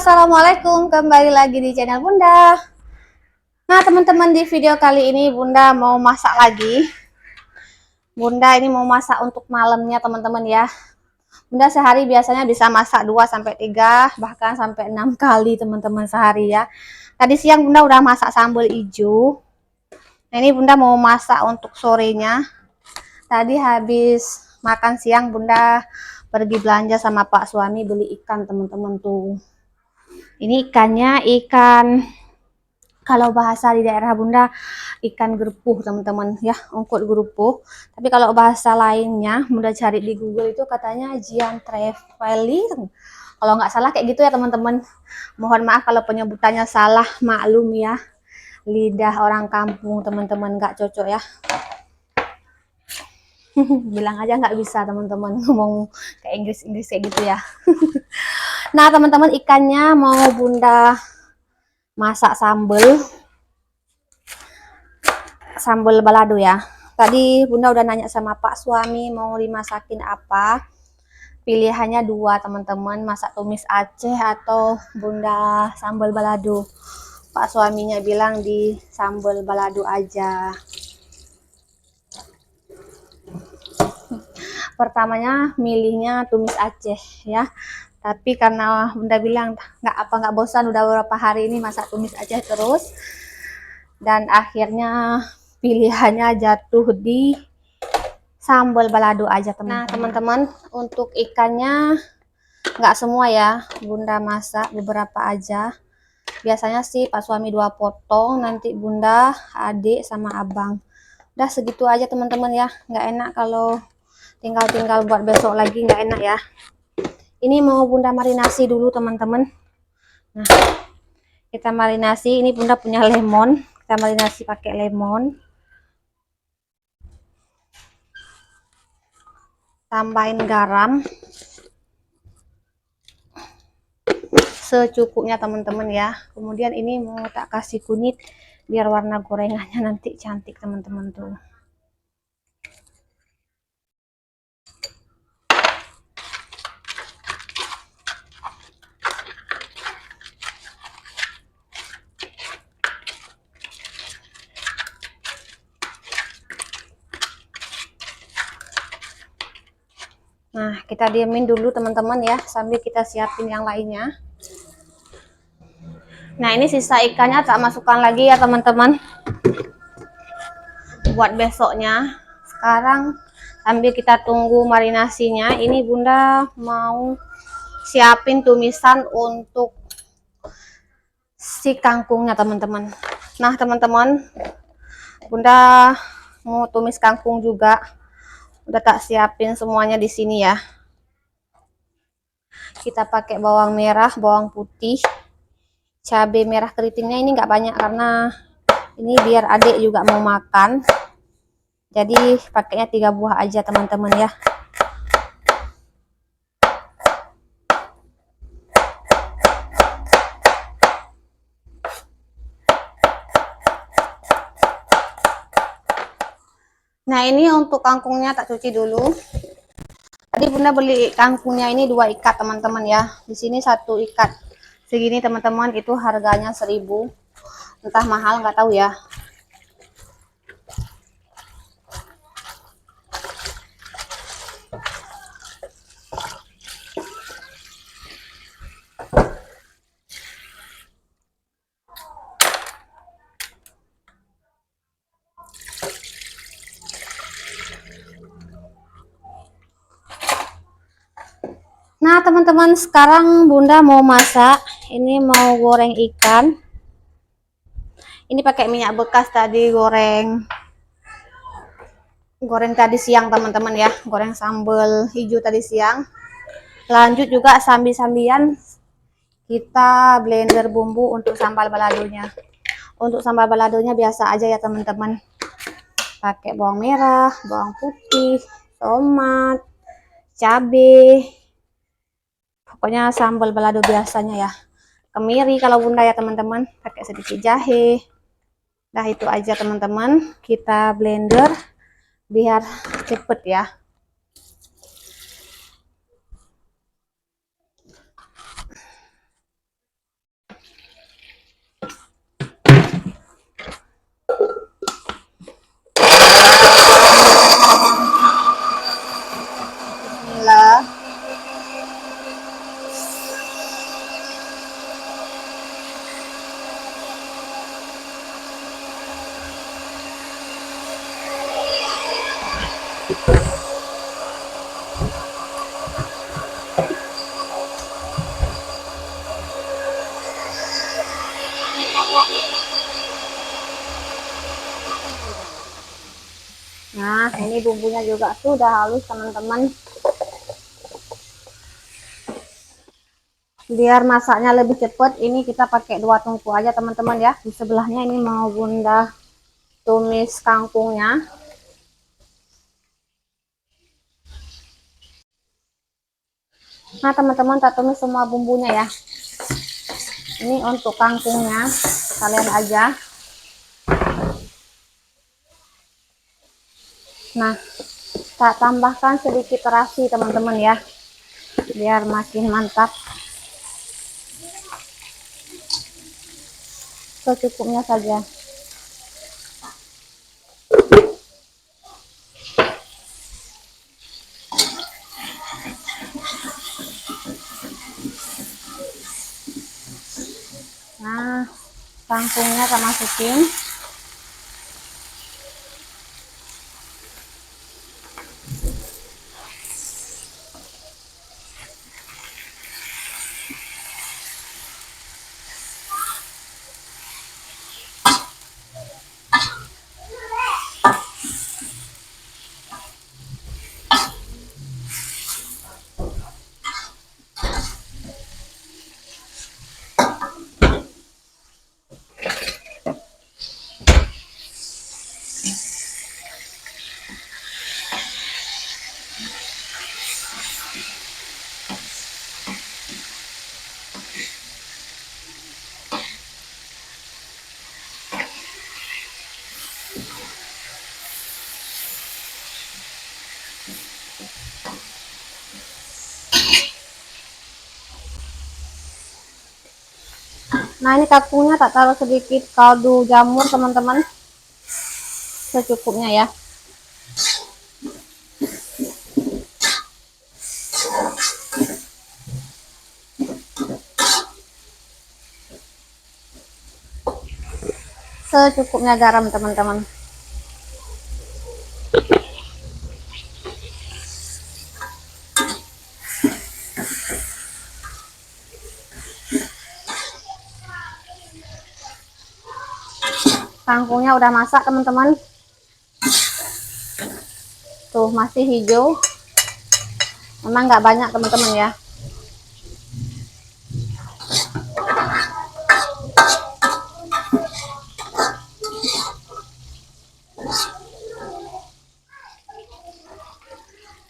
Assalamualaikum, kembali lagi di channel Bunda. Nah teman-teman, di video kali ini Bunda mau masak lagi. Bunda ini mau masak untuk malamnya teman-teman ya. Bunda sehari biasanya bisa masak 2-3 bahkan sampai 6 kali teman-teman sehari ya. Tadi siang Bunda udah masak sambal hijau. Nah ini Bunda mau masak untuk sorenya. Tadi habis makan siang Bunda pergi belanja sama Pak suami beli ikan teman-teman tuh. Ini ikannya ikan, kalau bahasa di daerah Bunda ikan gerupuh teman-teman ya, ungkut gerupuh. Tapi kalau bahasa lainnya Bunda cari di Google itu katanya Jian Traveling. Kalau nggak salah kayak gitu ya teman-teman. Mohon maaf kalau penyebutannya salah, maklum ya. Lidah orang kampung teman-teman nggak cocok ya. Bilang aja nggak bisa teman-teman ngomong kayak Inggris kayak gitu ya. Nah teman-teman, ikannya mau Bunda masak sambal balado ya. Tadi Bunda udah nanya sama Pak suami mau dimasakin apa. Pilihannya dua teman-teman, masak tumis Aceh atau Bunda sambal balado. Pak suaminya bilang di sambal balado aja. Pertamanya milihnya tumis Aceh ya. Tapi karena Bunda bilang nggak bosan, udah beberapa hari ini masak tumis Aceh terus. Dan akhirnya pilihannya jatuh di sambal balado aja teman-teman. Nah teman-teman, untuk ikannya nggak semua ya Bunda masak, beberapa aja. Biasanya sih Pak suami 2 potong, nanti Bunda, adik sama abang. Udah segitu aja teman-teman ya. Nggak enak kalau tinggal buat besok lagi, nggak enak ya. Ini mau Bunda marinasi dulu teman-teman. Nah kita marinasi, ini Bunda punya lemon, kita marinasi pakai lemon. Tambahin garam secukupnya teman-teman ya. Kemudian ini mau tak kasih kunyit biar warna gorengannya nanti cantik teman-teman tuh. Nah kita diemin dulu teman-teman ya, sambil kita siapin yang lainnya. Nah ini sisa ikannya tak masukkan lagi ya teman-teman, buat besoknya. Sekarang sambil kita tunggu marinasinya, ini Bunda mau siapin tumisan untuk si kangkungnya teman-teman. Nah teman-teman, Bunda mau tumis kangkung juga. Udah tak siapin semuanya di sini ya. Kita pakai bawang merah, bawang putih, cabai merah keritingnya ini nggak banyak karena ini biar adik juga mau makan. Jadi pakainya 3 buah aja teman-teman ya. Nah ini untuk kangkungnya tak cuci dulu. Tadi Bunda beli kangkungnya ini 2 ikat teman-teman ya. Di sini 1 ikat segini teman-teman, itu harganya 1.000. Entah mahal nggak tahu ya. Nah teman-teman, sekarang Bunda mau masak. Ini mau goreng ikan. Ini pakai minyak bekas, tadi goreng tadi siang teman-teman ya, goreng sambal hijau tadi siang. Lanjut juga sambil-sambian kita blender bumbu untuk sambal baladonya. Untuk sambal baladonya biasa aja ya teman-teman, pakai bawang merah, bawang putih, tomat, cabai, pokoknya sambal balado biasanya ya. Kemiri kalau Bunda ya teman-teman, pakai sedikit jahe. Nah itu aja teman-teman, kita blender biar cepet ya. Ini bumbunya juga sudah halus teman-teman. Biar masaknya lebih cepat, ini kita pakai 2 tungku aja teman-teman ya. Di sebelahnya ini mau bunda tumis kangkungnya. Nah teman-teman, tak tumis semua bumbunya ya. Ini untuk kangkungnya kalian aja. Nah, tak tambahkan sedikit terasi teman-teman ya, biar makin mantap. Secukupnya saja. Nah, kangkungnya kita masukin. Nah, ini kangkungnya tak taruh sedikit kaldu jamur teman-teman, secukupnya ya. Secukupnya garam teman-teman. Kangkungnya udah masak teman-teman. Tuh masih hijau. Memang nggak banyak teman-teman ya.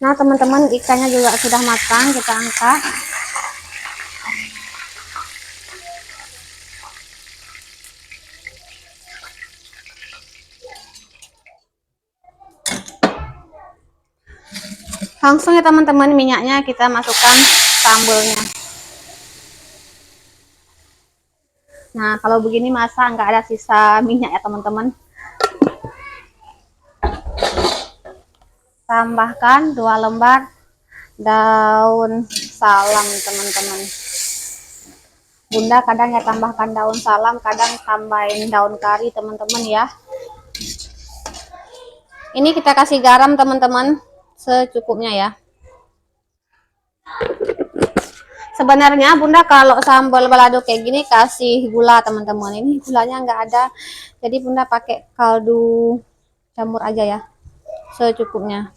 Nah teman-teman, ikannya juga sudah matang, kita angkat. Langsung ya teman-teman, minyaknya kita masukkan sambalnya. Nah kalau begini masa nggak ada sisa minyak ya teman-teman. Tambahkan 2 lembar daun salam teman-teman. Bunda kadang ya tambahkan daun salam, kadang tambahin daun kari teman-teman ya. Ini kita kasih garam teman-teman secukupnya ya. Sebenarnya Bunda kalau sambal balado kayak gini kasih gula teman-teman. Ini gulanya nggak ada, jadi Bunda pakai kaldu jamur aja ya, secukupnya.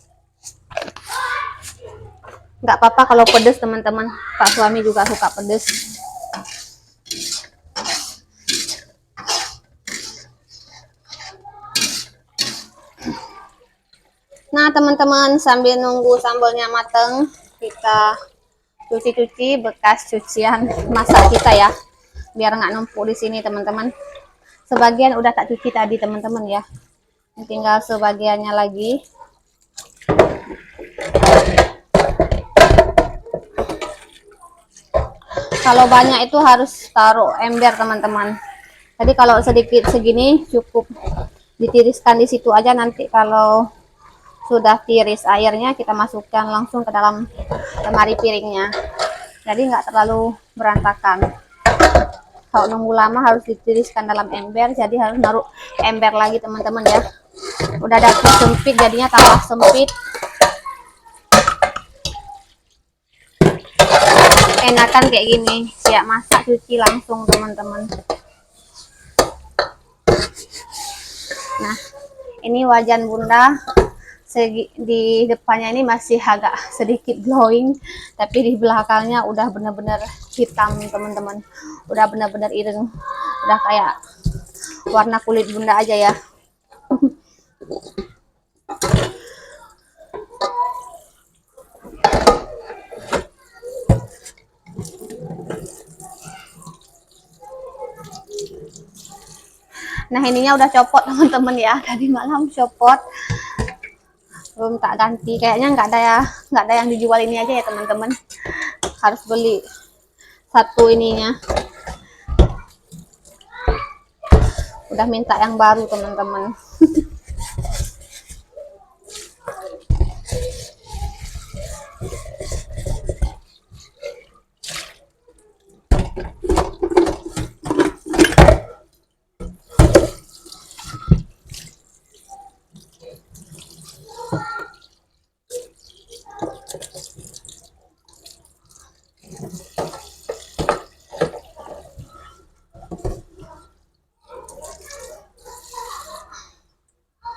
Nggak apa-apa kalau pedes teman-teman, Pak suami juga suka pedes. Nah teman-teman, sambil nunggu sambalnya mateng, kita cuci-cuci bekas cucian masak kita ya, biar nggak numpuk di sini teman-teman. Sebagian udah tak cuci tadi teman-teman ya, tinggal sebagiannya lagi. Kalau banyak itu harus taruh ember teman-teman. Jadi kalau sedikit segini cukup ditiriskan di situ aja. Nanti kalau sudah tiris airnya kita masukkan langsung ke dalam lemari piringnya. Jadi nggak terlalu berantakan. Kalau nunggu lama harus ditiriskan dalam ember, jadi harus naruh ember lagi teman-teman ya. Udah dapur sempit jadinya tambah sempit. Enakan kayak gini, siap masak cuci langsung teman-teman. Nah ini wajan Bunda di depannya ini masih agak sedikit glowing, tapi di belakangnya udah bener-bener hitam teman-teman, udah bener-bener ireng, udah kayak warna kulit bunda aja ya. Nah ininya udah copot teman-teman ya, tadi malam copot, belum tak ganti. Kayaknya nggak ada yang dijual ini aja ya teman-teman, harus beli satu ininya. Udah minta yang baru teman-teman.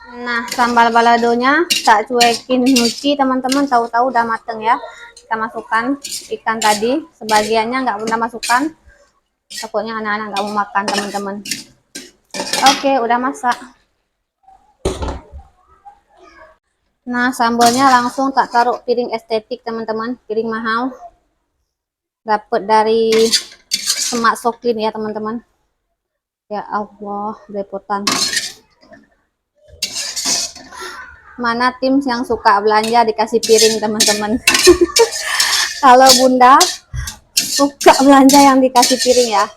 Nah, sambal baladonya tak cuekin nyuci teman-teman, tahu-tahu udah mateng ya. Kita masukkan ikan tadi, sebagiannya nggak Bunda masukkan, takutnya anak-anak nggak mau makan teman-teman. Oke, udah masak. Nah, sambalnya langsung tak taruh piring estetik teman-teman, piring mahal. Dapat dari Semak Soklin ya teman-teman. Ya Allah, belepotan. Mana tim yang suka belanja dikasih piring teman-teman. Kalau Bunda suka belanja yang dikasih piring ya.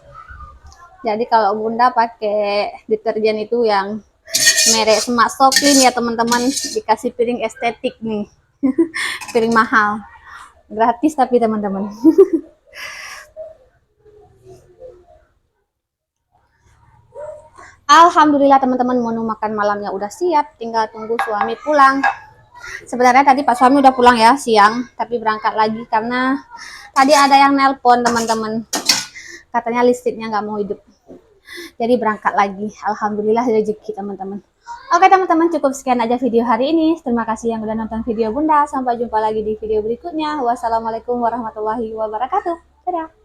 Jadi kalau Bunda pakai deterjen itu yang merek Semak Soklin ya teman-teman, dikasih piring estetik nih. Piring mahal. Gratis tapi teman-teman. Alhamdulillah teman-teman, menu makan malamnya udah siap, tinggal tunggu suami pulang. Sebenarnya tadi Pak suami udah pulang ya siang, tapi berangkat lagi karena tadi ada yang nelpon teman-teman, katanya listriknya nggak mau hidup, jadi berangkat lagi. Alhamdulillah rezeki teman-teman. Oke teman-teman, cukup sekian aja video hari ini. Terima kasih yang udah nonton video Bunda. Sampai jumpa lagi di video berikutnya. Wassalamualaikum warahmatullahi wabarakatuh. Dadah.